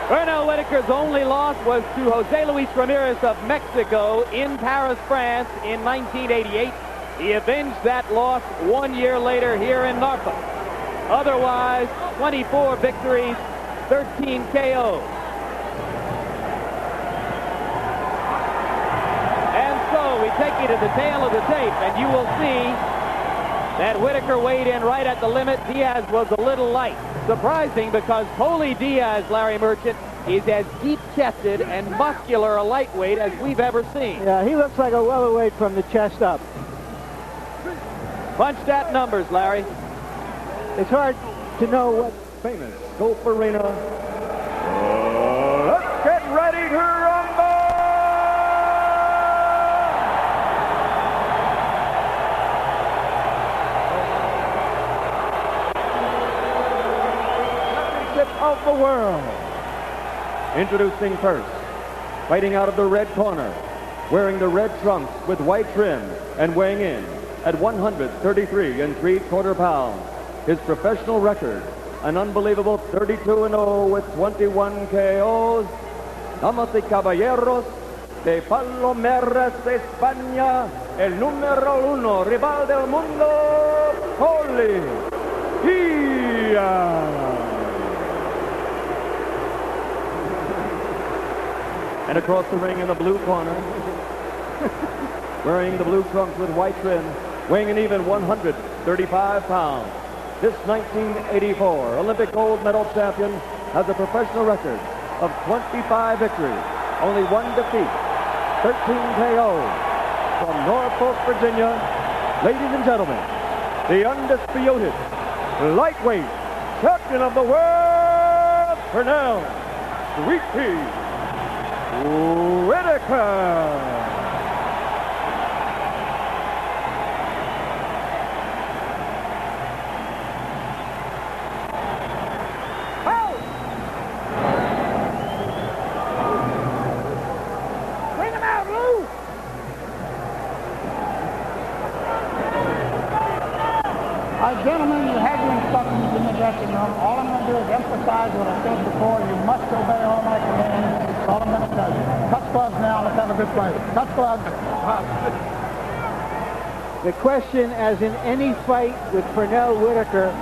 Pernell Whitaker's only loss was to Jose Luis Ramirez of Mexico in Paris, France in 1988. He avenged that loss 1 year later here in Norfolk. Otherwise, 24 victories, 13 KOs. And so we take you to the tail of the tape, and you will see that Whitaker weighed in right at the limit. Diaz was a little light. Surprising, because Poli Diaz, Larry Merchant, is as deep-chested and muscular a lightweight as we've ever seen. Yeah, he looks like a welterweight from the chest up. Punch that numbers, Larry. It's hard to know what... Famous Gulf Arena. Let's get ready to rumble! Championship of the world. Introducing first, fighting out of the red corner, wearing the red trunks with white trim and weighing in at 133 3/4 pounds. His professional record, an unbelievable 32-0 with 21 KOs. Damas y caballeros, de Palomeras, España, el número 1 rival del mundo, Poli Diaz. And across the ring in the blue corner, wearing the blue trunks with white trim, weighing an even 135 pounds. This 1984 Olympic gold medal champion has a professional record of 25 victories, only 1 defeat, 13 KOs. From Norfolk, Virginia, ladies and gentlemen, the undisputed lightweight champion of the world, Pernell Whitaker. Gentlemen, you have your instructions in the dressing room. All I'm going to do is emphasize what I said before. You must obey all my commands. That's all I'm going to tell you. Touch gloves now. Let's have a good play. Touch gloves. The question, as in any fight with Pernell Whitaker,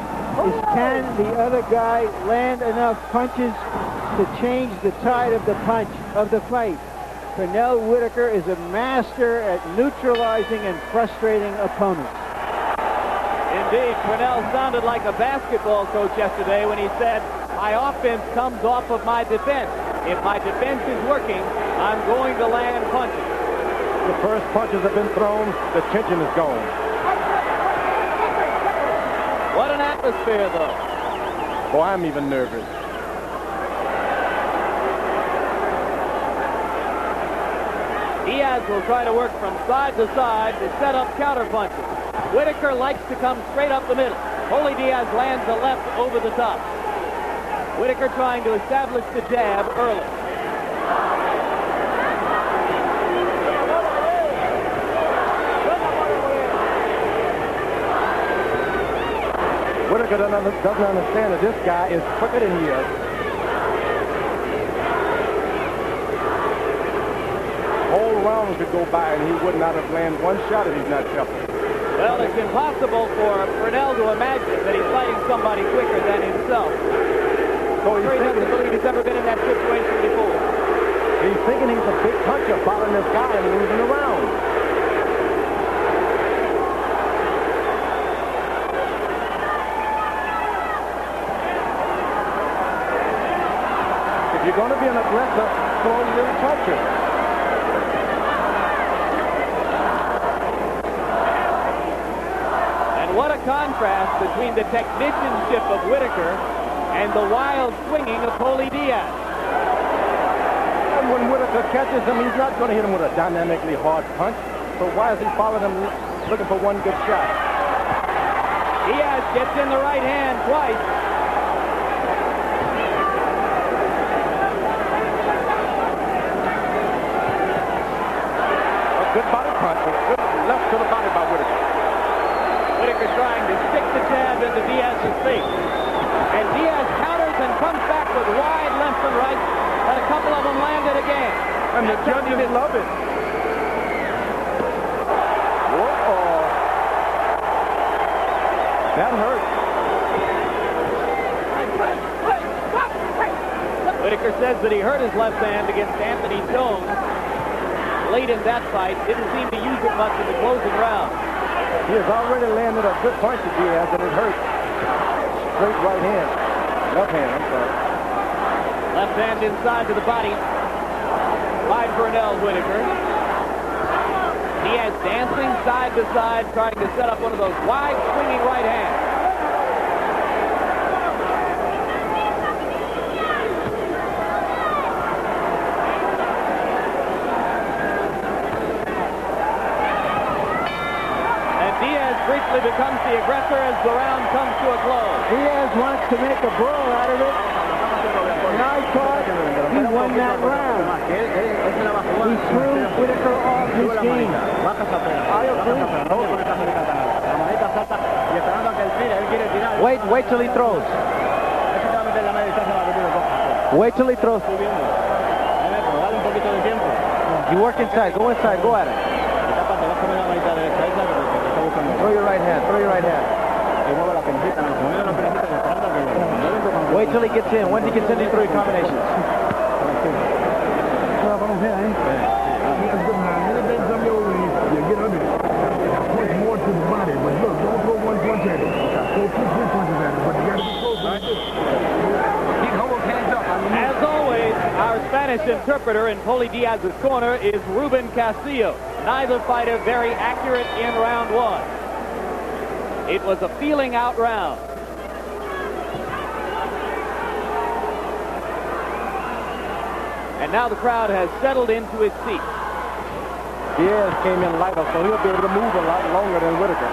is can the other guy land enough punches to change the tide of the punch of the fight? Pernell Whitaker is a master at neutralizing and frustrating opponents. Indeed, Pernell sounded like a basketball coach yesterday when he said, my offense comes off of my defense. If my defense is working, I'm going to land punches. The first punches have been thrown, the tension is gone. What an atmosphere, though. Boy, I'm even nervous. Diaz will try to work from side to side to set up counter punches. Whitaker likes to come straight up the middle. Poli Diaz lands a left over the top. Whitaker trying to establish the jab early. Whitaker doesn't understand that this guy is quicker than he is. Whole round could go by and he would not have landed one shot if he's not careful. Well, it's impossible for Pernell to imagine that he's fighting somebody quicker than himself. So he doesn't believe he's ever been in that situation before. He's thinking he's a big puncher, following this guy and losing the round. If you're going to be an aggressor, throw your punches. What a contrast between the technicianship of Whitaker and the wild swinging of Poli Diaz. And when Whitaker catches him, he's not going to hit him with a dynamically hard punch. So why is he following him looking for one good shot? Diaz gets in the right hand twice. A good body punch, a good left to the body by Whitaker. Whitaker trying to stick the jab into Diaz's face. And Diaz counters and comes back with wide left and right, and a couple of them landed again. And the judges love it. Whoa. That hurt. Whitaker says that he hurt his left hand against Anthony Jones late in that fight. Didn't seem to use it much in the closing round. He has already landed a good punch to Diaz, and it hurt. Straight right hand. Left hand, I'm sorry. Left hand inside to the body by Pernell Whitaker. Diaz dancing side to side, trying to set up one of those wide swinging right hands. Briefly becomes the aggressor as the round comes to a close. Diaz wants to make a brawl out of it, and I thought he won that round. He threw Whitaker off his game. I agree. Wait till he throws. Wait till he throws. You work inside. Go inside. Go at it. Throw your right hand. Throw your right hand. Wait till he gets in. Once he gets in, he throw your combinations. More to the body, but look, don't throw one punch at it. Throw 2, 3 punches at it, but you got to be close. As always, our Spanish interpreter in Poli Diaz's corner is Ruben Castillo. Neither fighter very accurate in round one. It was a feeling out round. And now the crowd has settled into its seats. Diaz came in lighter, so he'll be able to move a lot longer than Whitaker.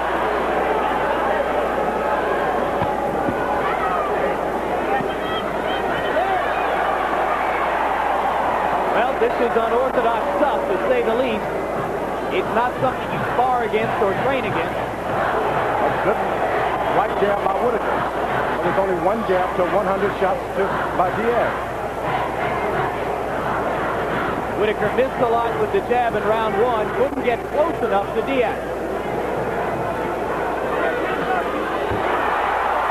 Well, this is unorthodox stuff, to say the least. It's not something you spar against or train against. A good right jab by Whitaker. But there's only one jab to 100 shots by Diaz. Whitaker missed a lot with the jab in round one. Couldn't get close enough to Diaz.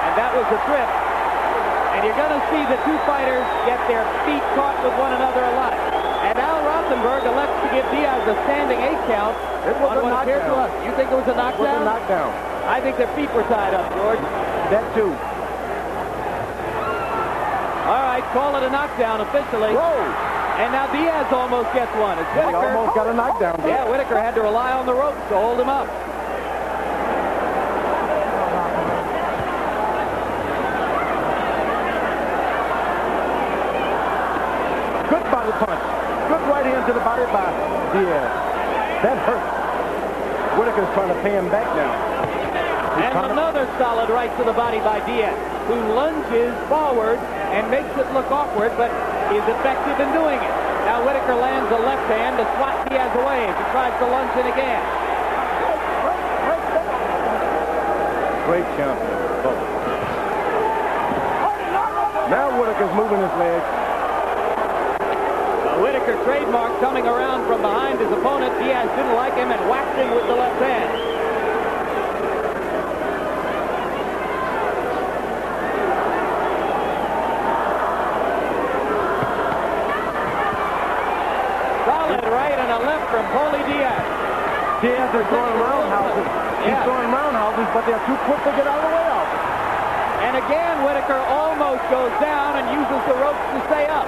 And that was the trip. And you're going to see the two fighters get their feet caught with one another a lot. And Al Rothenberg elects to give Diaz a standing 8 count. It was a knockdown. To us. You think it was a knockdown? It was a knockdown. I think their feet were tied up, George. That too. All right, call it a knockdown officially. Whoa! And now Diaz almost gets one. It's Whitaker. He almost got a knockdown. Yeah, Whitaker had to rely on the ropes to hold him up. Good body punch. Good right hand to the body by Diaz. That hurt. Whitaker's trying to pay him back now. And another solid right to the body by Diaz, who lunges forward and makes it look awkward, but is effective in doing it. Now Whitaker lands a left hand to swat Diaz away as he tries to lunge in again. Great champion. Now Whitaker's moving his legs. Whitaker trademark coming around from behind his opponent. Diaz didn't like him and whacked him with the left hand. Solid right and a left from Poli Diaz. Diaz is throwing roundhouses. He's throwing roundhouses, but they're too quick to get out of the way of him. And again, Whitaker almost goes down and uses the ropes to stay up.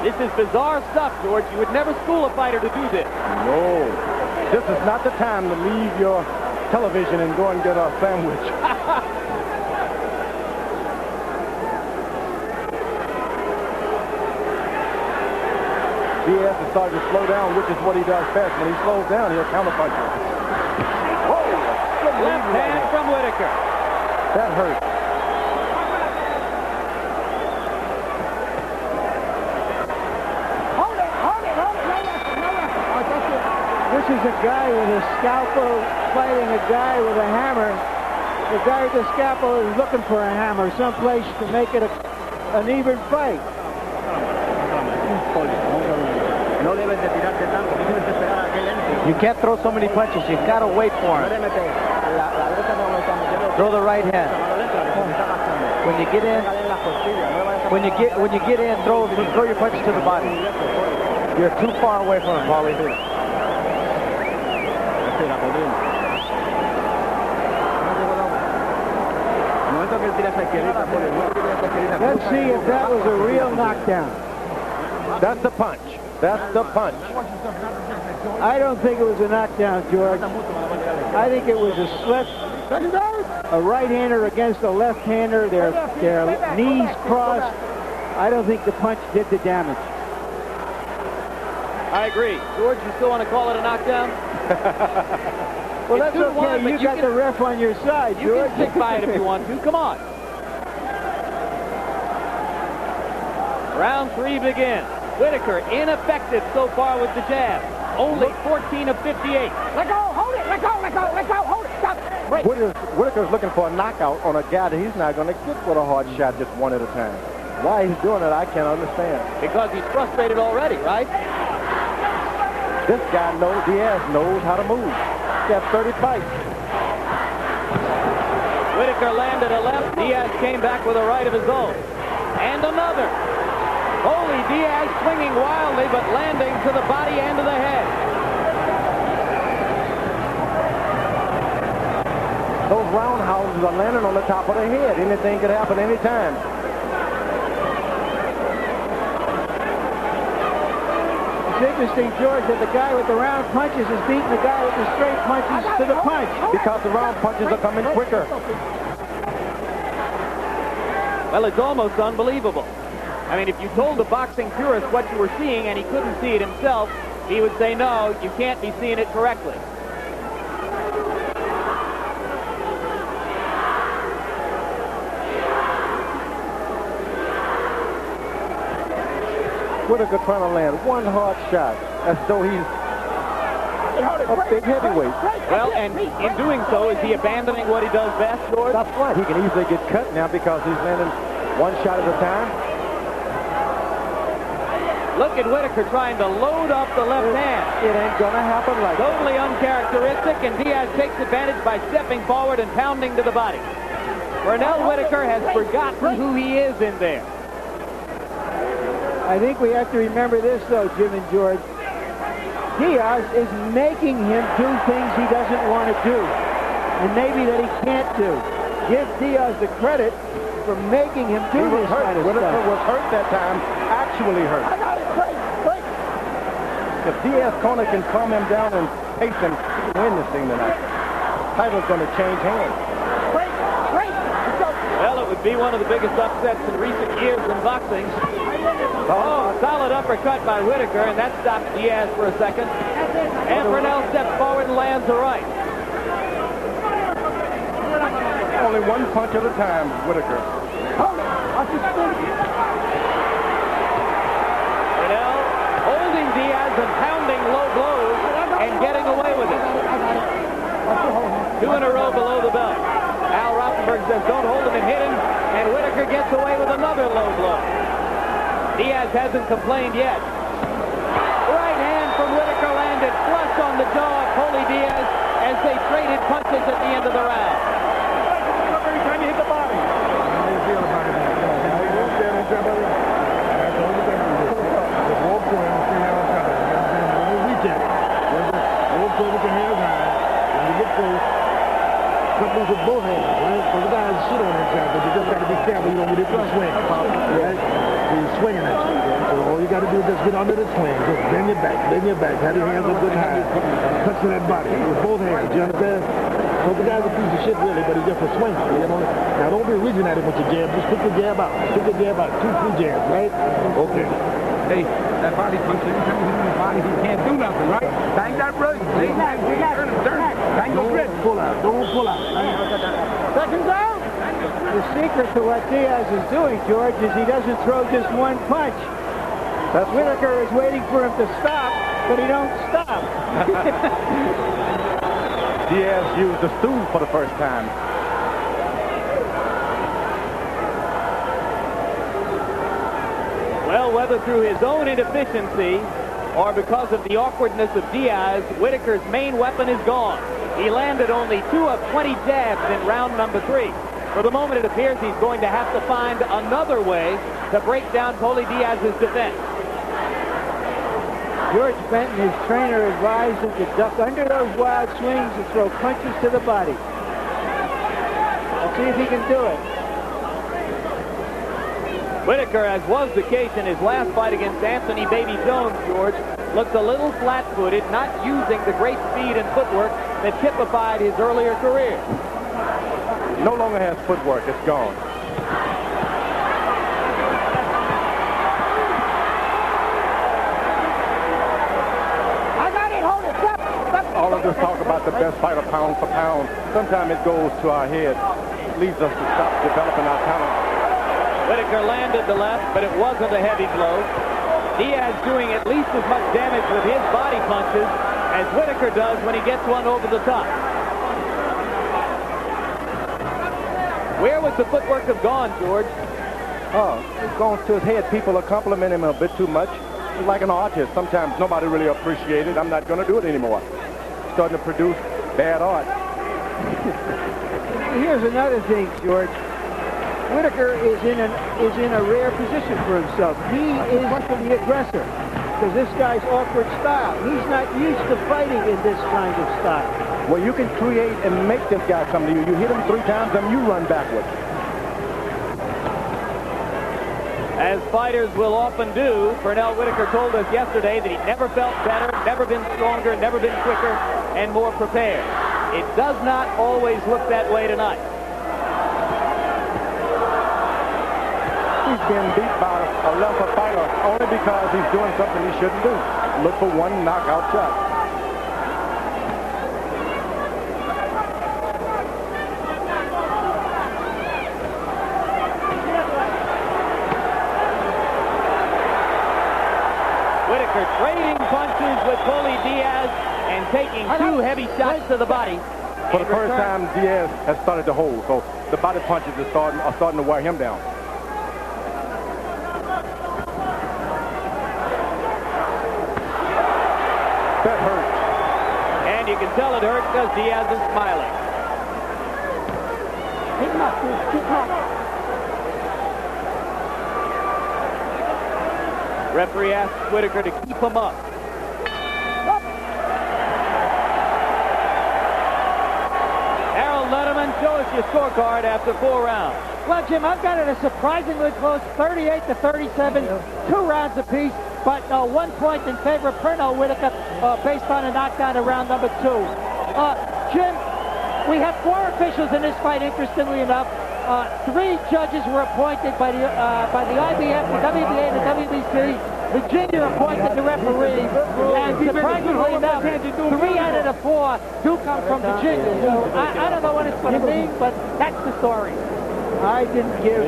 This is bizarre stuff, George. You would never school a fighter to do this. No. This is not the time to leave your television and go and get a sandwich. Diaz is starting to slow down, which is what he does best. When he slows down, he'll counterpunch you. Whoa! Left hand from Whitaker. That hurt. This is a guy with a scalpel fighting a guy with a hammer. the guy at the scalpel is looking for a hammer someplace to make it an even fight. You can't throw so many punches. You've got to wait for him. Throw the right hand. When you get in, throw your punches to the body. You're too far away from him, Paulie. Let's see if that was a real knockdown. That's the punch. That's the punch. I don't think it was a knockdown, George. I think it was a slip. A right-hander against a left-hander. Their knees crossed. I don't think the punch did the damage. I agree. George, you still want to call it a knockdown? Well, that's okay. You got the ref on your side, George. You can stick by it if you want to. Come on. Round 3 begins. Whitaker ineffective so far with the jab. Only 14 of 58. Let go, hold it, let go, let go, let go, hold it, stop it. Break. Whitaker's looking for a knockout on a guy that he's not going to get with a hard shot just one at a time. Why he's doing it, I can't understand. Because he's frustrated already, right? This guy knows, Diaz knows how to move. He's got 30 fights. Whitaker landed a left. Diaz came back with a right of his own. And another. Holy Diaz swinging wildly, but landing to the body and to the head. Those roundhouses are landing on the top of the head. Anything could happen anytime. It's interesting, George, that the guy with the round punches is beating the guy with the straight punches to the punch. Because the round punches are coming quicker. Well, it's almost unbelievable. I mean, if you told the boxing purist what you were seeing and he couldn't see it himself, he would say, no, you can't be seeing it correctly. Whitaker trying to land one hard shot as though he's a big heavyweight. Well, and in doing so, is he abandoning what he does best, George? That's right. He can easily get cut now because he's landing one shot at a time. Look at Whitaker trying to load up the left hand. It ain't going to happen like that. Totally uncharacteristic, and Diaz takes advantage by stepping forward and pounding to the body. Pernell Whitaker has forgotten who he is in there. I think we have to remember this, though, Jim and George. Diaz is making him do things he doesn't want to do, and maybe that he can't do. Give Diaz the credit for making him do this kind of Whitaker stuff. was hurt that time, actually hurt. I got it, break. If Diaz corner can calm him down and pace him, he can win this thing tonight. Title's going to change hands. Break. Well, it would be one of the biggest upsets in recent years in boxing. Oh, solid uppercut by Whitaker, and that stopped Diaz for a second. And Pernell steps forward and lands a right. Only one punch at a time, Whitaker. Pernell holding Diaz and pounding low blows and getting away with it. 2 in a row below the belt. Al Rothenberg says don't hold him and hit him, and Whitaker gets away with another low blow. Diaz hasn't complained yet. Right hand from Whitaker landed flush on the jaw of Holy Diaz as they traded punches at the end of the round. Every time you hit the body. How do you feel about it? Just walk to him and see how it's coming. When you reach at it, walk to him with your hands high. When you get close, cut loose with both hands, right? So the guys shit on that side, but you just got to be careful you don't get into the swing. Right? He's swinging at you. So all you got to do is just get under the swing. Just bend your back, have your hands up good high. Touch to that body with both hands, you understand? So the guy's a piece of shit really, but he's just a swinger, you know? Now don't be reaching at him with your jab, just pick the jab out. Pick the jab out, 2, 3 jabs, right? Okay. Hey, that body punch, every time you hit him in the body, he can't do nothing, right? Bang that right. Turn him. Bang your wrist. Don't pull out. Second down. The secret to what Diaz is doing, George, is he doesn't throw just one punch. Whitaker is waiting for him to stop, but he don't stop. Diaz used the stool for the first time. whether through his own inefficiency or because of the awkwardness of Diaz, Whitaker's main weapon is gone. He landed only 2 of 20 jabs in round number 3. For the moment, it appears he's going to have to find another way to break down Paulie Diaz's defense. George Benton, his trainer, advised him to duck under those wild swings and throw punches to the body. Let's see if he can do it. Whitaker, as was the case in his last fight against Anthony Baby Jones, George, looked a little flat-footed, not using the great speed and footwork that typified his earlier career. No longer has footwork. It's gone. All of this talk about the best fighter pound for pound, sometimes it goes to our head, leads us to stop developing our talent. Whitaker landed the left, but it wasn't a heavy blow. Diaz doing at least as much damage with his body punches as Whitaker does when he gets one over the top. Where would the footwork have gone, George? Oh, it's gone to his head. People are complimenting him a bit too much. He's like an artist. Sometimes nobody really appreciates it. I'm not going to do it anymore. Starting to produce bad art. Here's another thing, George. Whitaker is in a rare position for himself. He is the aggressor because this guy's awkward style. He's not used to fighting in this kind of style. Well, you can create and make this guy come to you. You hit him 3 times and you run backwards. As fighters will often do, Pernell Whitaker told us yesterday that he never felt better, never been stronger, never been quicker, and more prepared. It does not always look that way tonight. He's being beat by a lesser fighter only because he's doing something he shouldn't do. Look for one knockout shot. Whitaker trading punches with Paulie Diaz and taking 2 heavy shots to the body. For the first time, Diaz has started to hold, so the body punches are starting to wear him down. That hurt. And you can tell it hurt because Diaz is smiling. Keep him up, keep him up. Referee asks Whitaker to keep him up. Harold Letterman, show us your scorecard after 4 rounds. Well, Jim, I've got it a surprisingly close 38-37, 2 rounds apiece, but 1 point in favor of Pernell Whitaker based on a knockdown in round number 2. Jim, we have 4 officials in this fight, interestingly enough. 3 judges were appointed by the IBF, the WBA, and the WBC. Virginia appointed the referee, and surprisingly enough, 3 out of the 4 do come from Virginia. So I don't know what it's going to mean, but that's the story. I didn't give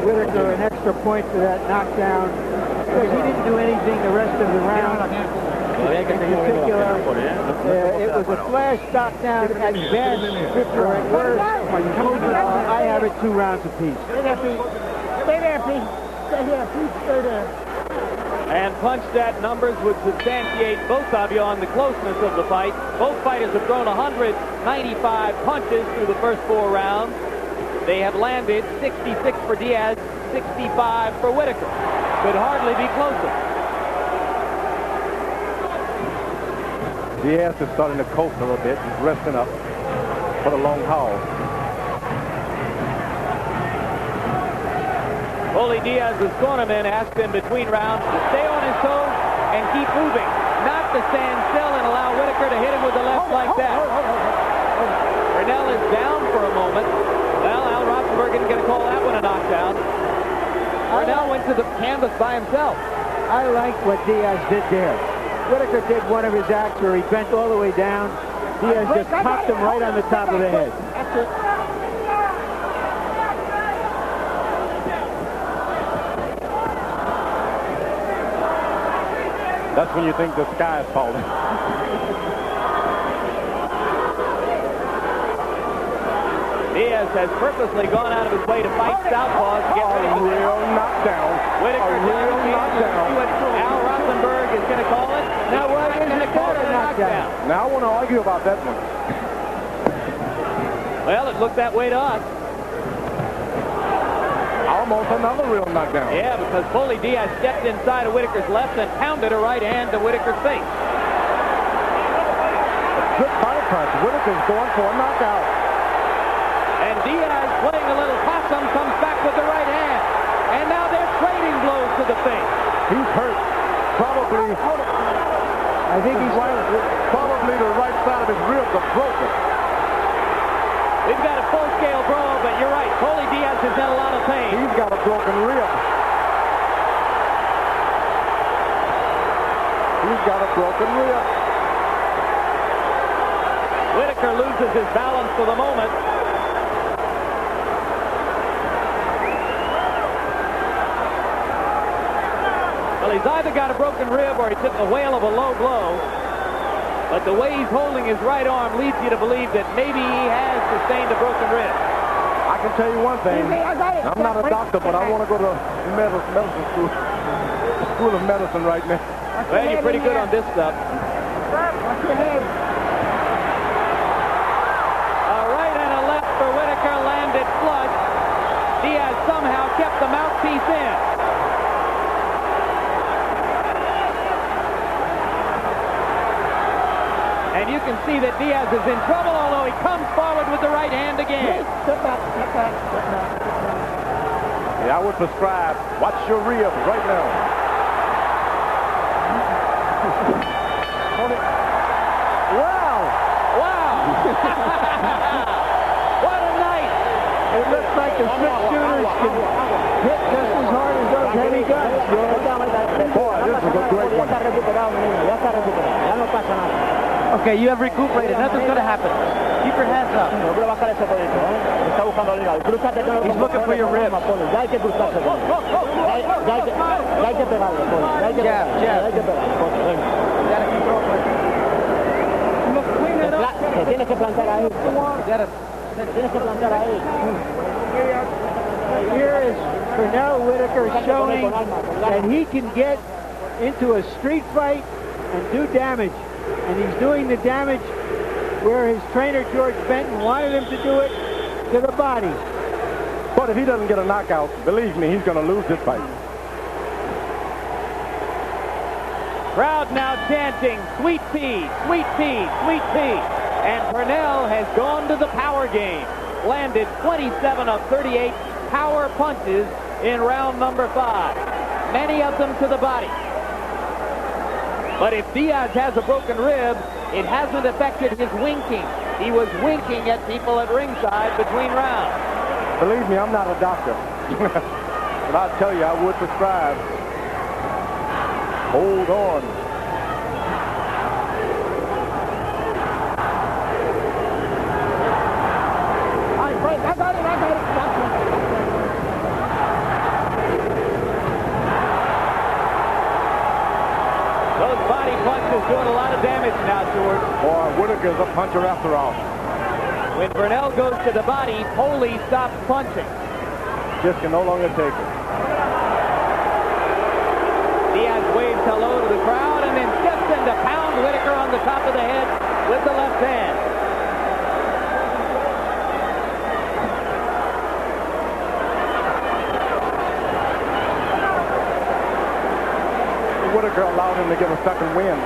Whitaker an extra point for that knockdown because he didn't do anything the rest of the round. In particular, it was a flash knockdown at best, or at worst. I have it 2 rounds apiece. Stay there, Pete. Stay there, Pete. Stay there, Pete. Stay there. And punch stat numbers would substantiate both of you on the closeness of the fight. Both fighters have thrown 195 punches through the first 4 rounds. They have landed 66 for Diaz, 65 for Whitaker. Could hardly be closer. Diaz is starting to coast a little bit. He's resting up for the long haul. Paulie Diaz's cornerman asked him between rounds to stay on his toes and keep moving, not to stand still and allow Whitaker to hit him with the left like that. Pernell is down for a moment. Well, Al Rosenberg isn't going to call that one a knockdown. Pernell went to the canvas by himself. I like what Diaz did there. Whitaker did one of his acts where he bent all the way down. Diaz just popped him right on the top of the head. That's it. That's when you think the sky is falling. Diaz has purposely gone out of his way to fight southpaws to get rid of real knockdown. Whitaker real knockdown. Al Rosenberg is going to call it. Now, what is going to call it a knockdown? Now, I want to argue about that one. Well, it looked that way to us. Almost another real knockdown. Yeah, because Foley Diaz stepped inside of Whitaker's left and pounded a right hand to Whitaker's face. Good body punch. Whitaker's going for a knockout. And Diaz, playing a little possum, comes back with the right hand. And now they're trading blows to the face. He's hurt. Probably. I think he's probably the right side of his ribs are broken. We've got a full-scale brawl, but you're right. Foley Diaz is in a lot of pain. He's got a broken rib. He's got a broken rib. Whitaker loses his balance for the moment. Well, he's either got a broken rib or he took a whale of a low blow. But the way he's holding his right arm leads you to believe that maybe he has sustained a broken rib. I can tell you one thing. I'm not a doctor, but I want to go to medicine school of medicine right now. Well, you're pretty good on this stuff. Watch your head. A right and a left for Whitaker landed flush. Diaz somehow kept the mouthpiece in. And you can see that Diaz is in trouble, although he comes forward with the right hand again. Yeah, I would prescribe, watch your ribs right now. Wow! Wow! What a night! It looks like the six-shooters can hit just as hard as those heavy guns. Boy, this is a great one. Okay, you have recuperated. Nothing's going to happen. Keep your hands up. He's looking for your ribs. Here is Pernell Whitaker showing that he can get into a street fight and do damage. And he's doing the damage where his trainer, George Benton, wanted him to do it, to the body. But if he doesn't get a knockout, believe me, he's going to lose this fight. Crowd now chanting, sweet pea, sweet pea, sweet pea. And Pernell has gone to the power game. Landed 27 of 38 power punches in round number 5. Many of them to the body. But if Diaz has a broken rib, it hasn't affected his winking. He was winking at people at ringside between rounds. Believe me, I'm not a doctor. But I'll tell you, I would prescribe. Hold on. I got it. Those body punches doing a lot of damage now, George. Boy, Whitaker's a puncher after all. When Pernell goes to the body, Foley stops punching. Just can no longer take it. Diaz waves hello to the crowd and then steps in to pound Whitaker on the top of the head with the left hand. Whitaker allowed him to get a second win.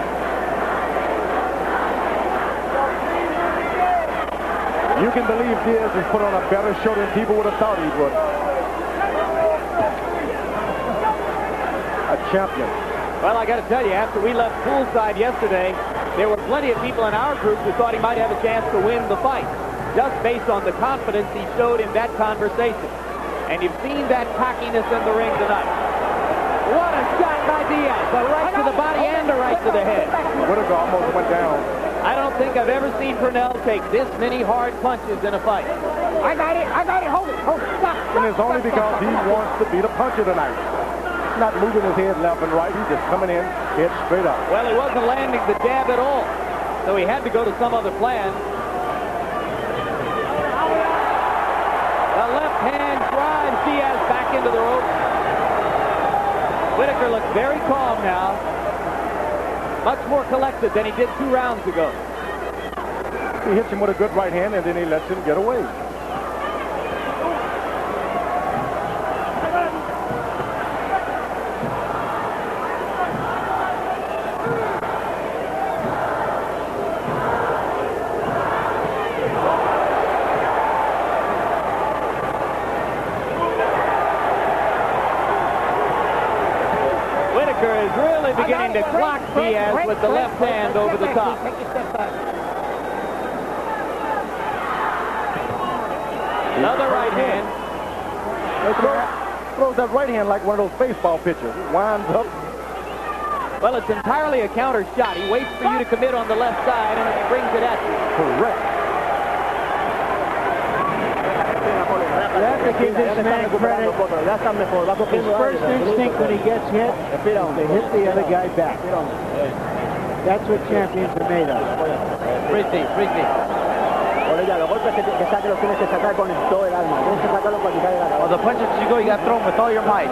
You can believe Diaz has put on a better show than people would have thought he would. A champion. Well, I got to tell you, after we left poolside yesterday, there were plenty of people in our group who thought he might have a chance to win the fight, just based on the confidence he showed in that conversation. And you've seen that cockiness in the ring tonight. What a shot by Diaz. A right to the body and a right to the head. Whitaker almost went down. I don't think I've ever seen Pernell take this many hard punches in a fight. I got it. Hold it. Stop. And it's only because he wants to be the puncher tonight. He's not moving his head left and right. He's just coming in, head straight up. Well, he wasn't landing the jab at all, so he had to go to some other plan. left hand drives Diaz back into the ropes. Whitaker looks very calm now. Much more collected than he did 2 rounds ago. He hits him with a good right hand, and then he lets him get away. Whitaker is really beginning to clock Diaz with the left hand over the top. Another right hand. Throws that right hand like one of those baseball pitchers. He winds up. Well, it's entirely a counter shot. He waits for you to commit on the left side, and he brings it at you. Correct. You have to give this man credit. His first instinct when he gets hit is to hit the other guy back. That's what champions are made of. Frisbee. Well, the punches you go, you got to throw them with all your might.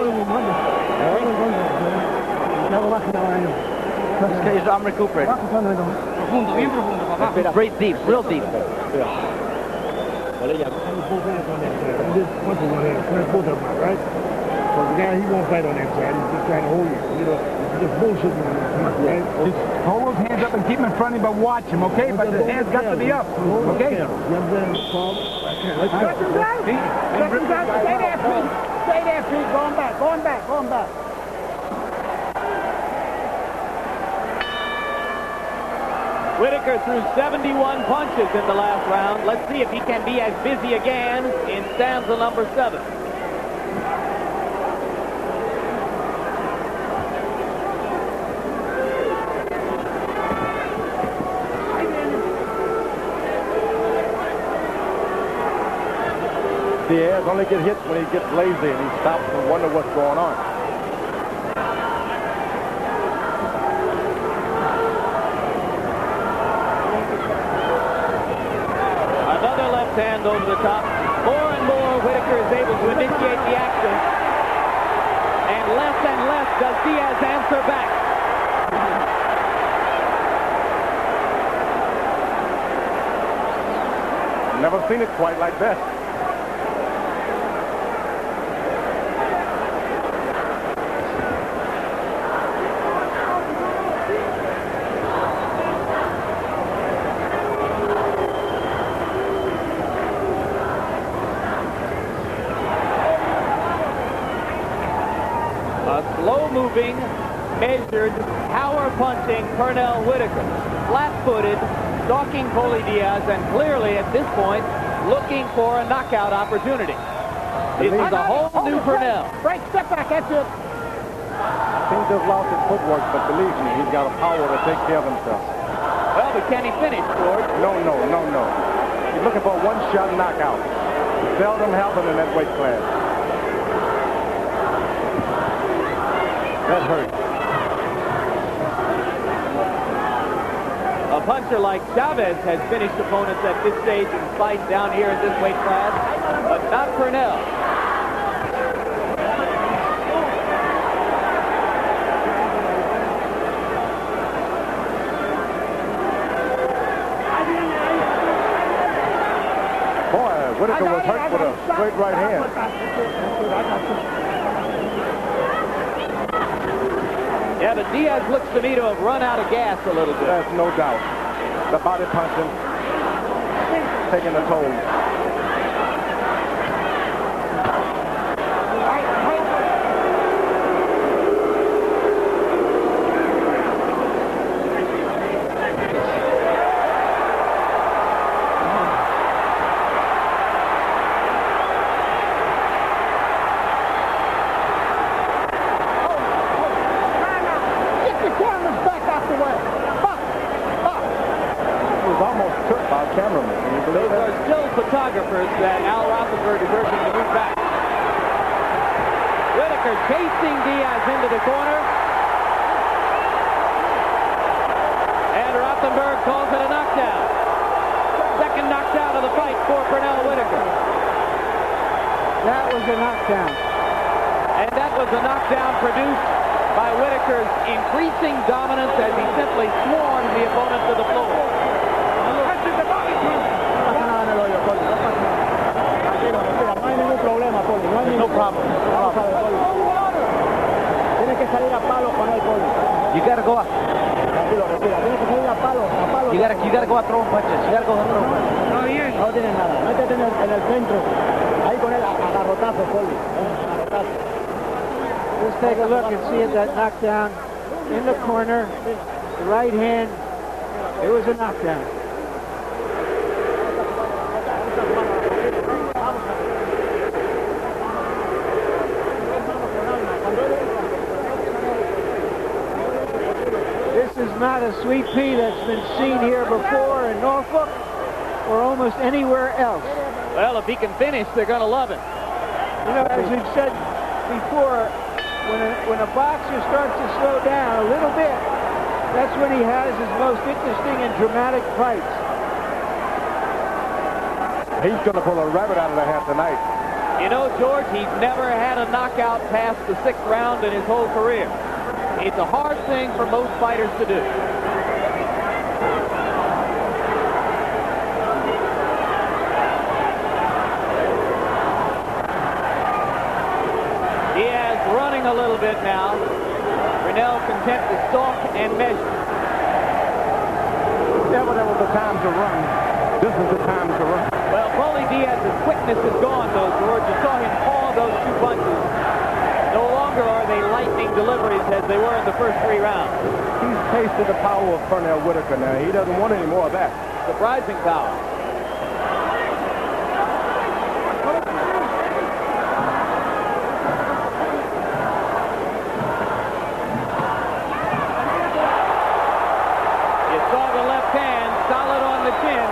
I'm recuperating. Breathe deep, real deep. Right? So the guy, he won't fight on that side. He's just trying to hold you. You know, he's just bullshitting on that side, right? Just hold those hands up and keep them in front of him, but watch him, okay? But the hands got to be up, okay? You understand, Paul? Let's go. Stay there, Pete. Stay there, Pete. Going back. Whitaker threw 71 punches in the last round. Let's see if he can be as busy again in stanza number 7. Diaz only gets hit when he gets lazy and he stops and wonders what's going on. Another left hand over the top. More and more Whitaker is able to initiate the action. And less does Diaz answer back. Never seen it quite like that. Slow-moving, measured, power-punching Pernell Whitaker. Flat-footed, stalking Paulie Diaz, and clearly at this point looking for a knockout opportunity. This is a whole new Pernell. Break, step back, that's it. Seems to have lost his footwork, but believe me, he's got a power to take care of himself. Well, but can he finish, George? No. He's looking for a one-shot knockout. Seldom happen in that weight class. That hurt. A puncher like Chavez has finished opponents at this stage in fights down here in this weight class, but not Pernell. Boy, Whitaker was hurt with a straight right hand. Yeah, but Diaz looks to me to have run out of gas a little bit. There's no doubt. The body punching, taking a toll. Photographers that Al Rothenberg is urging to move back. Whitaker chasing Diaz into the corner. And Rothenberg calls it a knockdown. Second knockdown of the fight for Pernell Whitaker. That was a knockdown. And that was a knockdown produced by Whitaker's increasing dominance as he simply swarmed the opponent to the floor. No problem. You gotta go up. You gotta go up throwing punches. You gotta go up throwing punches. No tiene nada. Métete en el centro. Ahí con él a garrotazo, Poli. Let's take a look and see that knockdown in the corner. The right hand. It was a knockdown. This is not a sweet pea that's been seen here before in Norfolk or almost anywhere else. Well, if he can finish, they're going to love him. You know, as we've said before, when a boxer starts to slow down a little bit, that's when he has his most interesting and dramatic fights. He's going to pull a rabbit out of the hat tonight. You know, George, he's never had a knockout past the 6th round in his whole career. It's a hard thing for most fighters to do. Diaz running a little bit now. Brunel content to stalk and measure. Never was the time to run. This is the time to run. Well, Paulie Diaz's quickness is gone, though, George. You saw him paw those 2 punches. No longer are they lightning deliveries as they were in the first 3 rounds. He's tasted the power of Pernell Whitaker now. He doesn't want any more of that. Surprising power. You saw the left hand solid on the chin.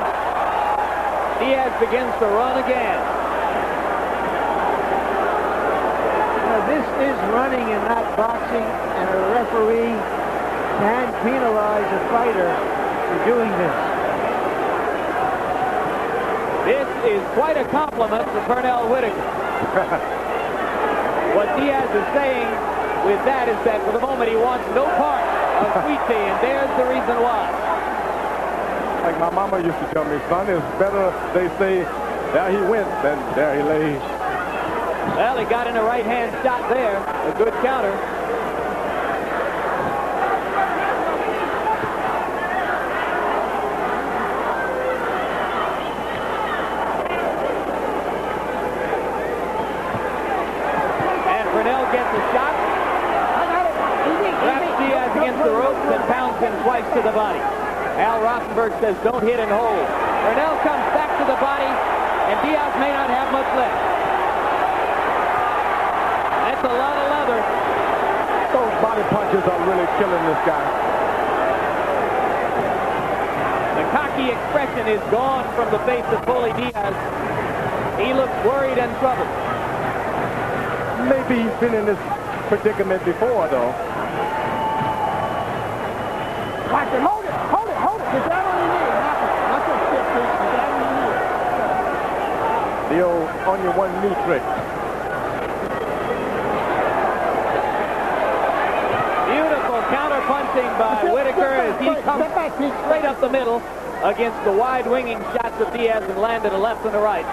Diaz begins to run again. This is running and not boxing, and a referee can penalize a fighter for doing this. This is quite a compliment to Pernell Whitaker. What Diaz is saying with that is that for the moment he wants no part of Sweet Tea, and there's the reason why. Like my mama used to tell me, son, it's better they say, there he went, than there he lay. Well, he got in a right-hand shot there. A good counter. And Brunel gets a shot. Wraps Diaz against the ropes and pounds him twice to the body. Al Rothenberg says, don't hit and hold. Brunel comes back to the body, and Diaz may not have much left. That's a lot of leather. Those body punches are really killing this guy. The cocky expression is gone from the face of Paulie Diaz. He looks worried and troubled. Maybe he's been in this predicament before, though. Watch it. Hold it. Hold it. Hold it. Get down on your knee. Knock your shit, please. Get down on your knee. The old on your one knee trick. Counter-punching by Whitaker as he comes straight up the middle against the wide-winging shots of Diaz and landed a left and a right.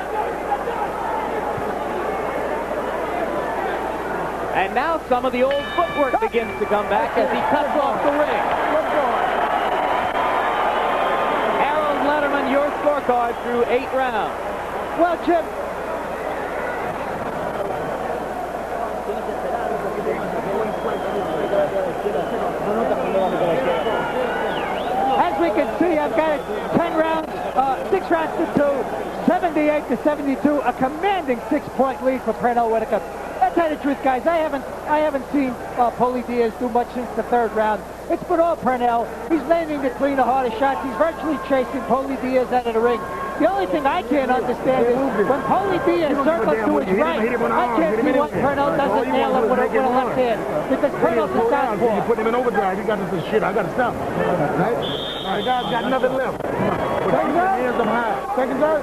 And now some of the old footwork begins to come back as he cuts off the ring. Harold Letterman, your scorecard through 8 rounds. Well, Chip, as we can see, I've got it 10 rounds, 6 rounds to 2, 78 to 72, a commanding 6-point lead for Pernell Whitaker. I'll tell you the truth, guys, I haven't seen Paulie Diaz do much since the 3rd round. It's been all Pernell. He's landing the cleaner, harder shots. He's virtually chasing Paulie Diaz out of the ring. The only thing I can't understand is when Paulie Diaz circles to his right, I can't see why Pernell doesn't nail him with a left hand. Because Pernell's a southpaw. You put him in overdrive. He got this shit. I got to stop. Right? The guy's got nothing left. Put hands up high. Seconds out.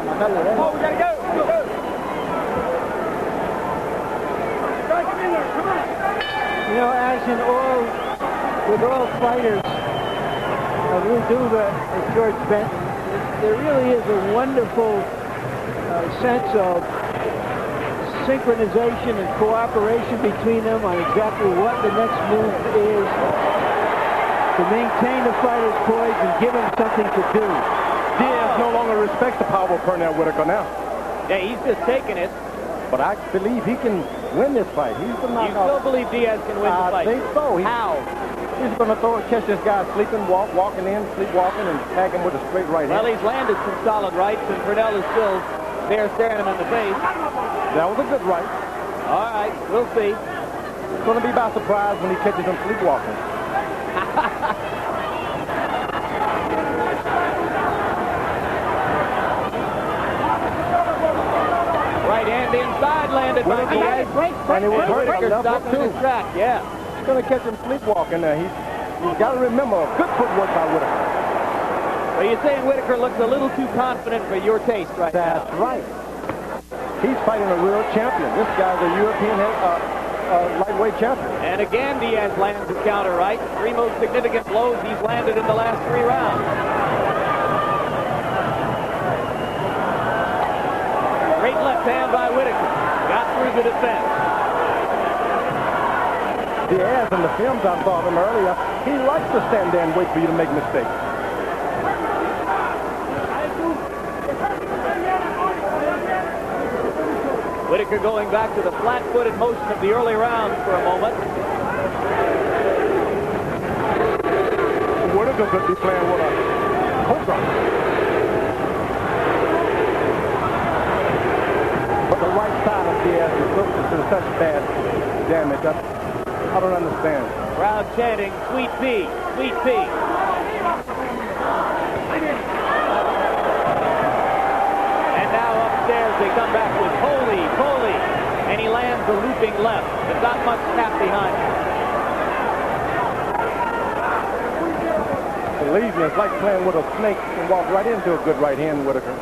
Oh, we got to go. You know, as in with all fighters, Ruduva and George Benton, there really is a wonderful sense of synchronization and cooperation between them on exactly what the next move is to maintain the fighter's poise and give him something to do. Diaz no longer respects the power of Pernell Whitaker now. Yeah, he's just taking it. But I believe he can win this fight. He's the knockout. You still believe Diaz can win the fight? I think so. How? He's going to catch this guy sleeping, walking in, sleepwalking, and tag him with a straight right hand. Well, he's landed some solid rights, and Pernell is still there staring him in the face. That was a good right. All right, we'll see. It's going to be by surprise when he catches him sleepwalking. Right hand inside landed by Diaz. And it was hurt. Whitaker stopped in his track, yeah. He's going to catch him sleepwalking there. He's got to remember, good footwork by Whitaker. Well, you're saying Whitaker looks a little too confident for your taste right now. That's right. He's fighting a real champion. This guy's a European lightweight champion. And again, Diaz lands a counter right. 3 most significant blows he's landed in the last 3 rounds. Great left hand by Whitaker. Got through the defense. Diaz, in the films I saw him earlier, he likes to stand there and wait for you to make mistakes. Whitaker going back to the flat-footed motion of the early rounds for a moment. Whitaker could be playing with a cobra. But the right side of Diaz is to such bad damage. I don't understand. Crowd chanting, "Sweet pea, sweet pea." And now upstairs they come back with Foley, and he lands a looping left. There's not much snap behind him. Believe me, it's like playing with a snake and walk right into a good right hand, Whitaker.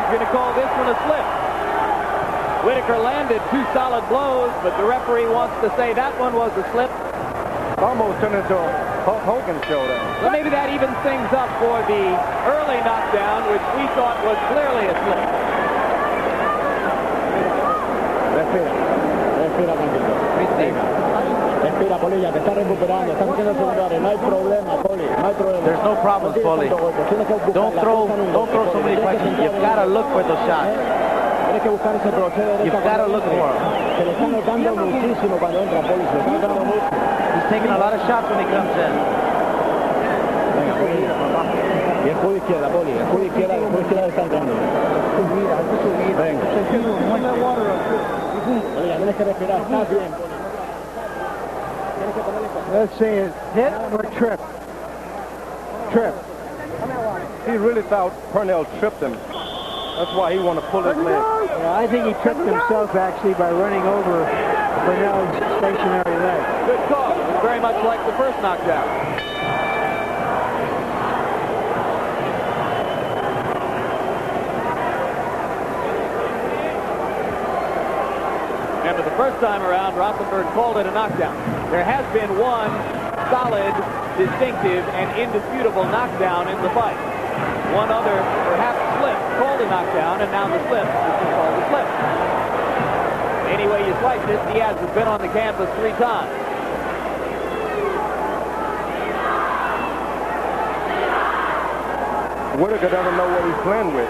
Going to call this one a slip. Whitaker landed 2 solid blows, but the referee wants to say that one was a slip. It almost turned into a Hulk Hogan show there. So maybe that evens things up for the early knockdown, which we thought was clearly a slip. Respira, Polilla, te está recuperando, está haciendo su lugar, no hay problema, Poli, no hay problema. There's no problems, Poli. Don't throw so many punches. You've got to look for those shots. You've got to look for them. Se le está notando muchísimo cuando entra, Poli, se le está notando mucho. He's taking a lot of shots when he comes in. Venga, Polilla, papá. Y el juego izquierda, Poli, el juego izquierda está entrando. Venga. Polilla, tienes que respirar, estás bien, Poli. Let's see, is hit or trip? Trip. He really thought Pernell tripped him. That's why he wanted to pull his leg. Yeah, I think he tripped himself, actually, by running over Pernell's stationary leg. Good call. It was very much like the first knockdown. Remember, the first time around, Rothenberg called it a knockdown. There has been one solid, distinctive, and indisputable knockdown in the fight. One other, perhaps slip, called a knockdown, and now the slip. This is called a slip. Anyway you slice it, Diaz has been on the canvas 3 times. Whitaker doesn't know what he's playing with.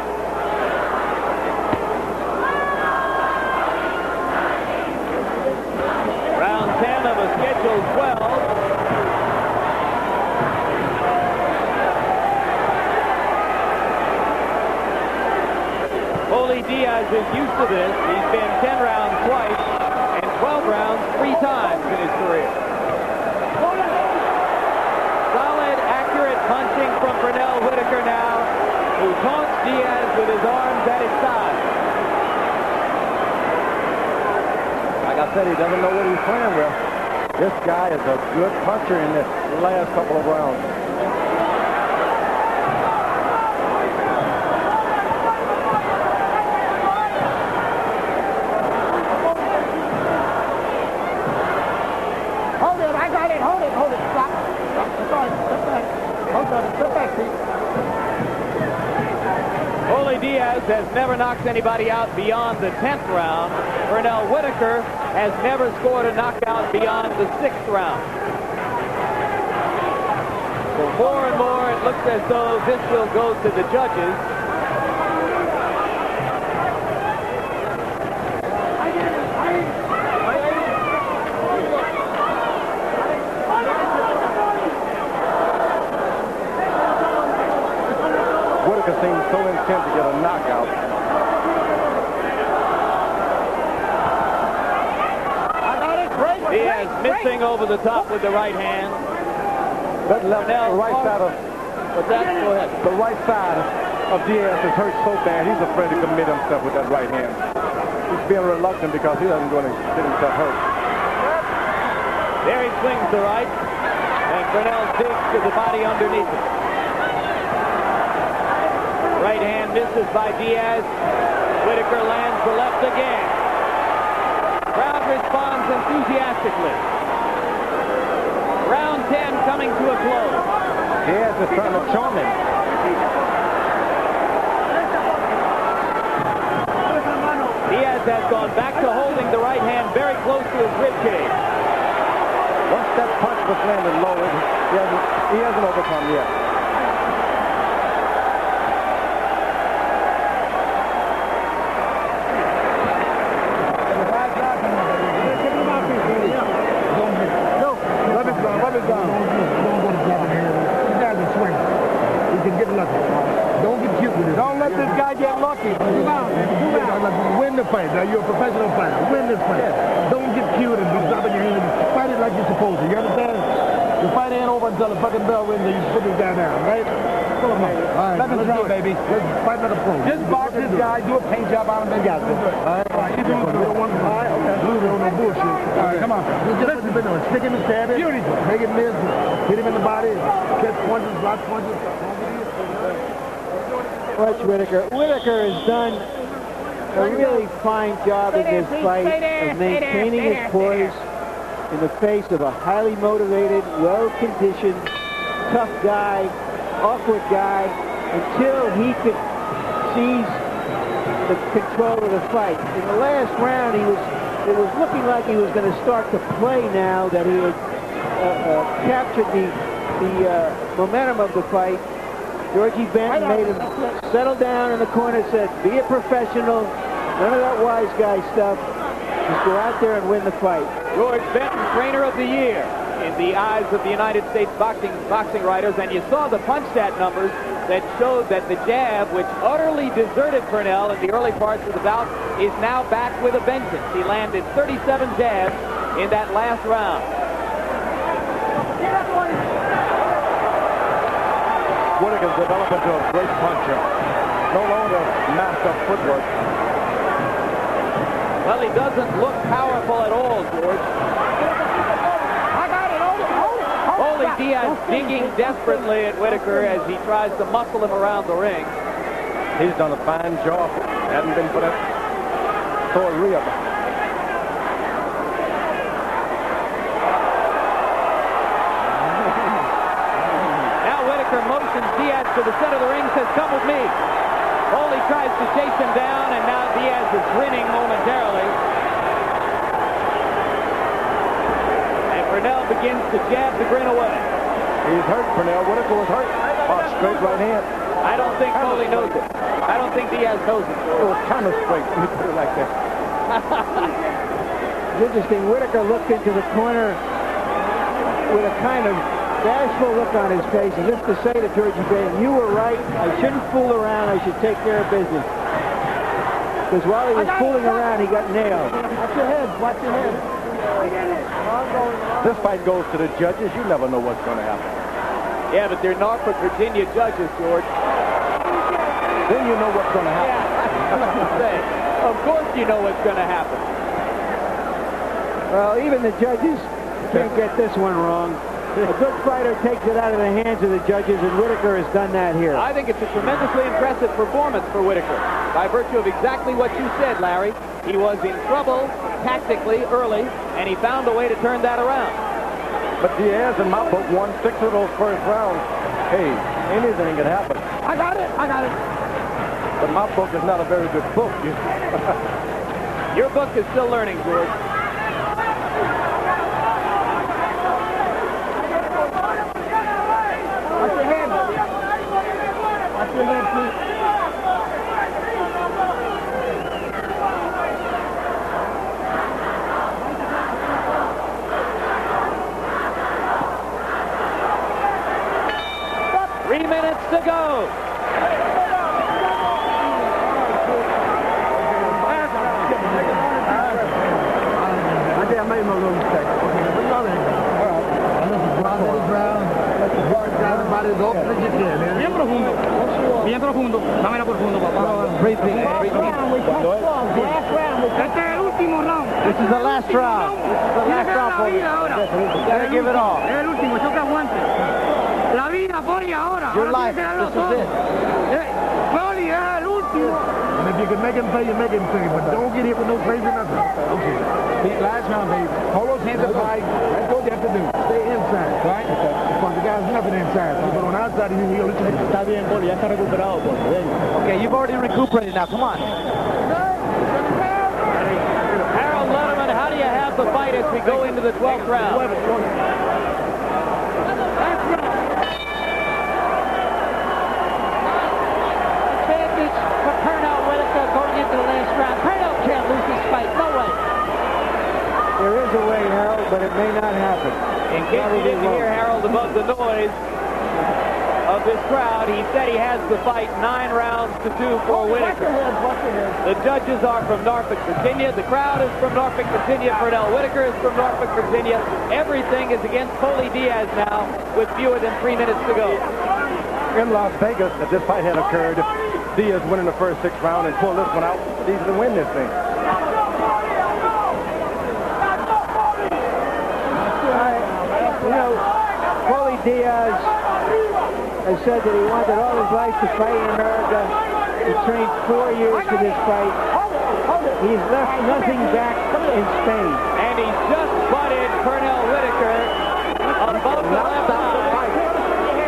Round 10 of a scheduled 12. Foley Diaz is used to this. He's been 10 rounds twice and 12 rounds 3 times in his career. punching from Pernell Whitaker now, who taunts Diaz with his arms at his side. Like I said, he doesn't know what he's playing with. This guy is a good puncher in this last couple of rounds. Hold it, I got it. Hold it. Stop. Step back. Hold on, step back, Pete. Paulie Diaz has never knocked anybody out beyond the 10th round. Pernell Whitaker has never scored a knockout beyond the 6th round. So more and more, it looks as though this will go to the judges. Whitaker seems so intent to get a knockout. Diaz missing over the top with the right hand. That left, the right side of Go ahead. the right side of Diaz is hurt so bad he's afraid to commit himself with that right hand. He's being reluctant because he doesn't want to get himself hurt. There he swings the right, and Pernell digs to the body underneath it. Right hand misses by Diaz. Whitaker lands the left again. Crowd responds enthusiastically. Round 10 coming to a close. Diaz is trying to charm him. Diaz has gone back to holding the right hand very close to his ribcage. Once that punch was landed low, he hasn't overcome yet. Don't get cute with it. Don't let this guy get lucky. Win the fight. Now, you're a professional fighter. Win this fight. Don't get cute and be dropping your hand. Fight it like you're supposed to. You understand? The fight ain't over until the fucking bell rings and you put this guy down, right? Come on, man. All right, let's do it, baby. Let's fight another pro. Just box this guy, do a paint job on him, and got this. All right, you doing good. All right, okay. No bullshit. All right, come on. Just what you've been doing. Stick him and stab it. Make him miss. Hit him in the body. Catch punches, block punches. Watch Whitaker. Whitaker has done a really fine job in this fight of maintaining his poise in the face of a highly motivated, well-conditioned, tough guy, awkward guy, until he could seize the control of the fight. In the last round, it was looking like he was going to start to play now that he had captured the momentum of the fight. Georgie Benton made him settle down in the corner, said, be a professional, none of that wise guy stuff. Just go out there and win the fight. George Benton, trainer of the year in the eyes of the United States boxing writers, and you saw the punch stat numbers that showed that the jab, which utterly deserted Pernell in the early parts of the bout, is now back with a vengeance. He landed 37 jabs in that last round. Whitaker's developed into a great puncher. No longer master footwork. Well, he doesn't look powerful at all, George. Paulie Diaz digging desperately at Whitaker as he tries to muscle him around the ring. He's done a fine job. Hadn't been for that sore rib. Now Whitaker motions Diaz to the center of the ring, says, come with me. Paulie tries to chase him down, and now Diaz is grinning momentarily. And Pernell begins to jab the grin away. He's hurt, Pernell. Whitaker was hurt. Oh, straight right hand. I don't think Paulie knows it. I don't think Diaz knows it. It was kind of straight. Let me put it like that. It's interesting. Whitaker looked into the corner with a kind of bashful look on his face, as if to say to Georgie Benton, you were right. I shouldn't fool around. I should take care of business. Because while he was fooling around, he got nailed. Watch your head. Watch your head. This fight goes to the judges. You never know what's going to happen. Yeah, but they're Norfolk, Virginia judges, George. Then you know what's going to happen. Yeah, of course you know what's going to happen. Well, even the judges can't get this one wrong. A good fighter takes it out of the hands of the judges, and Whitaker has done that here. I think it's a tremendously impressive performance for Whitaker, by virtue of exactly what you said, Larry. He was in trouble tactically early, and he found a way to turn that around. But Diaz, in my book, won 6 of those first rounds. Hey, anything could happen. I got it. But my book is not a very good book. Your book is still learning, George. Watch your head. Watch your head, please. 3 minutes to go. Bien profundo. Dámela profundo, papá. Este es el último round. This is the last round. This is the last round for you. You gotta give it all. Es el último, choca aguante. La vida, Poli, ahora. Your Ahora life. tienes que darlo This todo. is it. Poli, es el último. And if you can make him pay, you make him pay. But don't get hit with no crazy nothing. Okay. Last round, baby. Hold those hands up high. That's what you have to do. Stay inside, right? Because the guy's nothing inside. But on the outside, he'll let you. Está bien, Poli, ya está recuperado, Poli. Okay, you've already recuperated now. Come on. Harold Letterman, how do you have the fight as we go into the 12th round? Advantage for Pernell Whitaker going into the last round. Pernell can't lose this fight. No way. There is a way, Harold, but it may not happen. In case you didn't hear Harold above the noise of this crowd, he said he has the fight 9 rounds to 2 for Whitaker. The judges are from Norfolk, Virginia. The crowd is from Norfolk, Virginia. Pernell Whitaker is from Norfolk, Virginia. Everything is against Poli Diaz now with fewer than 3 minutes to go. In Las Vegas, if this fight had occurred, Diaz winning the first 6 rounds and pull this one out, it's easy to win this thing. You know, Poli Diaz has said that he wanted all his life to fight in America. He trained 4 years for this fight. He's left nothing back in Spain. And he's just butted Pernell Whitaker above the left eye.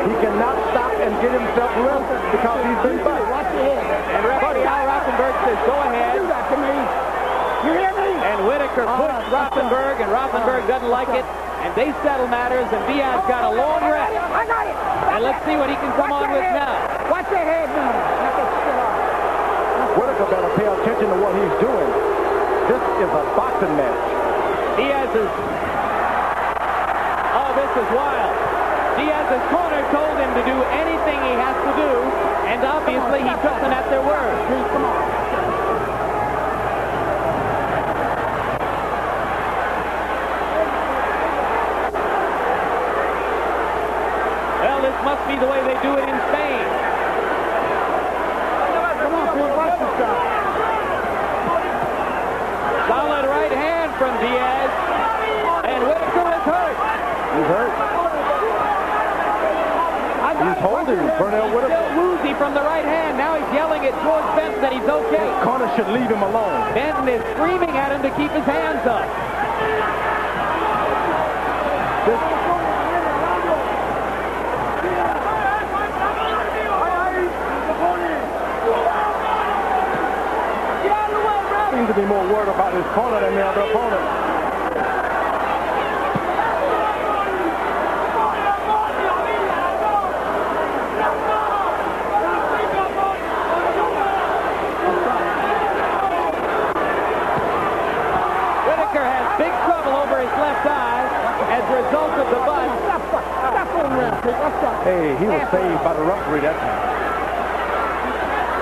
He cannot stop and get himself lift because he's been butted. And referee Al Rothenberg says, go ahead. You hear me? And Whitaker pushed Rothenberg, and Rothenberg doesn't like it. And they settle matters, and Diaz got a long rest. I got it. And let's see what he can come on with now. Watch your head now. Whitaker better pay attention to what he's doing. This is a boxing match. Diaz is... Oh, this is wild. Diaz's corner told him to do anything he has to do, and obviously he took them at their word. Come on. Well, this must be the way they do it in Spain. Come on, Phil. Watch this guy. Solid right hand from Diaz. And Whitaker is hurt. He's hurt. He's holding Pernell Whitaker. Still woozy from the right hand. Now he's yelling at George Benton that he's okay. Corner should leave him alone. Benton is screaming at him to keep his hands up. Seems to be more worried about his corner than the other opponent. Whitaker has big trouble over his left eye as a result of the butt. Hey, he was saved by the referee that time.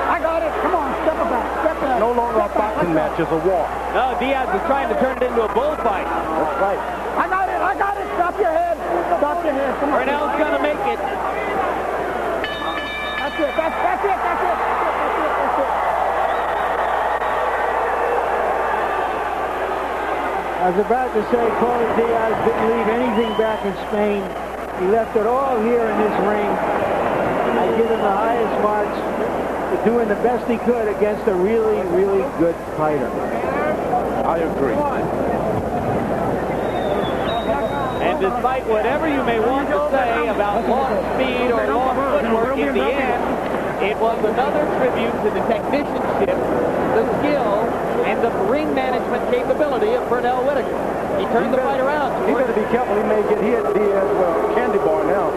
I got it. Come on, step it back. Step it back. No longer a boxing match, it's a war. No, Diaz is trying to turn it into a bullfight. That's right. I got it. Stop your head. Stop your hair. Come on. Purnell's going to make it. That's it. That's it. I was about to say, Paulie Diaz didn't leave anything back in Spain. He left it all here in this ring. I give him the highest marks for doing the best he could against a really, really good fighter. I agree. And despite whatever you may want to say about lost speed or lost footwork, in the end, it was another tribute to the technicianship, the skill, and the ring management capability of Pernell Whitaker. He turned the fight around. He better be careful. He may get hit Diaz with a candy bar now.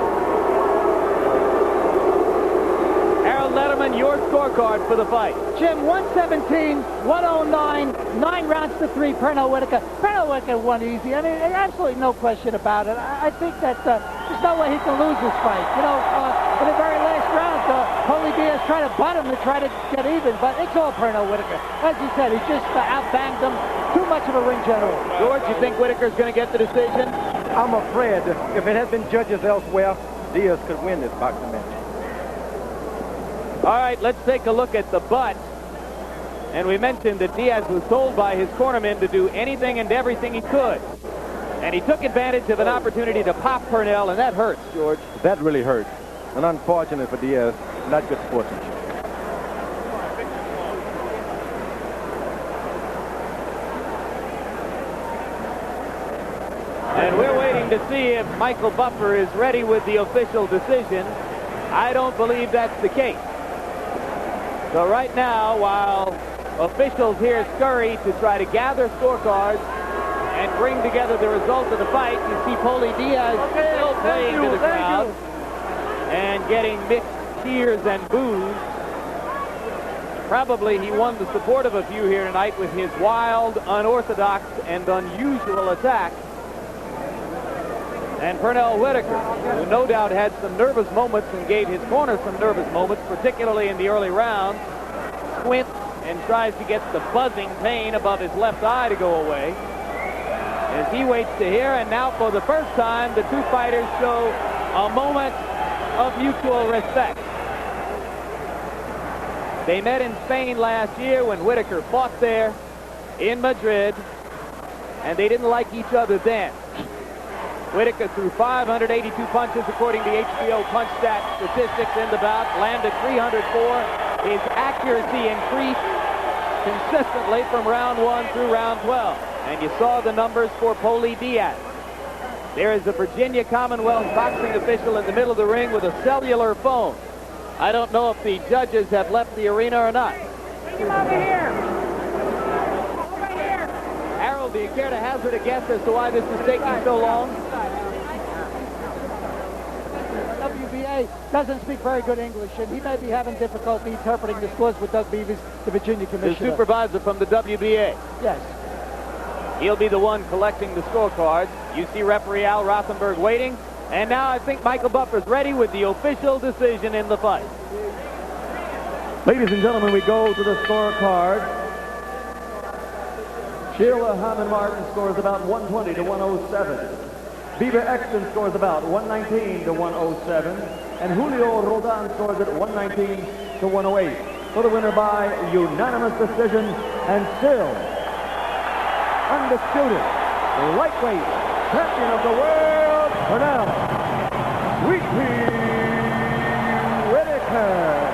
Harold Letterman, your scorecard for the fight. Jim, 117, 109, 9 rounds to 3, Pernell Whitaker. Pernell Whitaker won easy. I mean, absolutely no question about it. I think that there's no way he can lose this fight. You know, in the very last round, Paulie Diaz tried to butt him to try to get even, but it's all Pernell Whitaker. As you said, he just outbanged him. Too much of a ring general. George, you think Whitaker's going to get the decision? I'm afraid if it had been judges elsewhere, Diaz could win this boxing match. All right, let's take a look at the butt. And we mentioned that Diaz was told by his cornermen to do anything and everything he could. And he took advantage of an opportunity to pop Pernell, and that hurts, George. That really hurt. And unfortunate for Diaz, not good sportsmanship. And we're waiting to see if Michael Buffer is ready with the official decision. I don't believe that's the case. So right now, while officials here scurry to try to gather scorecards and bring together the result of the fight, you see Paulie Diaz still playing to the crowd and getting mixed cheers and boos. Probably he won the support of a few here tonight with his wild, unorthodox, and unusual attack. And Pernell Whitaker, who no doubt had some nervous moments and gave his corner some nervous moments, particularly in the early rounds, squints and tries to get the buzzing pain above his left eye to go away. As he waits to hear, and now for the first time, the two fighters show a moment of mutual respect. They met in Spain last year when Whitaker fought there in Madrid, and they didn't like each other then. Whitaker threw 582 punches according to HBO punch stat statistics in the bout, landed 304. His accuracy increased consistently from round 1 through round 12. And you saw the numbers for Paulie Diaz. There is a Virginia Commonwealth boxing official in the middle of the ring with a cellular phone. I don't know if the judges have left the arena or not. Bring him over here. Over here. Harold, do you care to hazard a guess as to why this is taking so long? WBA doesn't speak very good English, and he may be having difficulty interpreting the scores with Doug Beavers, the Virginia commissioner. The supervisor from the WBA. Yes. He'll be the one collecting the scorecards. You see referee Al Rothenberg waiting. And now I think Michael Buffer's ready with the official decision in the fight. Ladies and gentlemen, we go to the scorecard. Sheila Hammond Martin scores about 120 to 107. Beaver Exton scores about 119 to 107. And Julio Roldan scores at 119 to 108. For the winner by unanimous decision, and still undisputed lightweight champion of the world, Pernell Whitaker.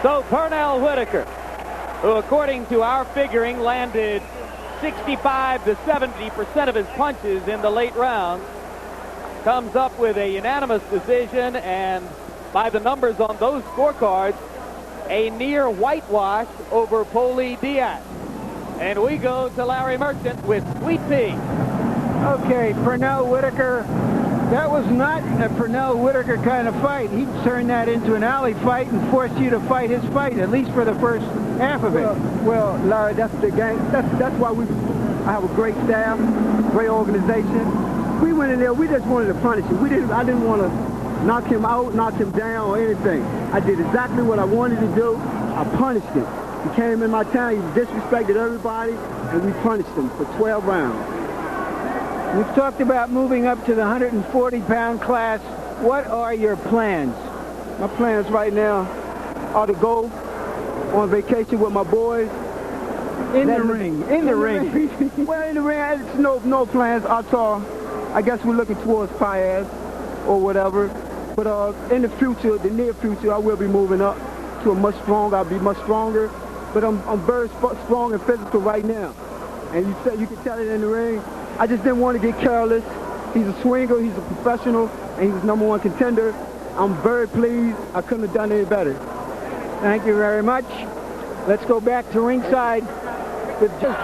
So Pernell Whitaker, who according to our figuring landed 65 to 70% of his punches in the late rounds, comes up with a unanimous decision, and by the numbers on those scorecards, a near whitewash over Paulie Diaz. And we go to Larry Merchant with Sweet Pea. Okay, Pernell Whitaker, that was not a Pernell Whitaker kind of fight. He turned that into an alley fight and forced you to fight his fight, at least for the first half of it. Well, Larry, that's the game. That's why I have a great staff, great organization. We went in there, we just wanted to punish him. I didn't want to knock him out, knock him down, or anything. I did exactly what I wanted to do. I punished him. He came in my town, he disrespected everybody, and we punished him for 12 rounds. You've talked about moving up to the 140-pound class. What are your plans? My plans right now are to go on vacation with my boys. In the ring. Well, in the ring, it's no plans. I guess we're looking towards Paez or whatever. But in the future, the near future, I will be moving up to a much stronger. I'll be much stronger. But I'm very strong and physical right now. And you can tell it in the ring. I just didn't want to get careless. He's a swinger, he's a professional, and he's #1 contender. I'm very pleased. I couldn't have done any better. Thank you very much. Let's go back to ringside with just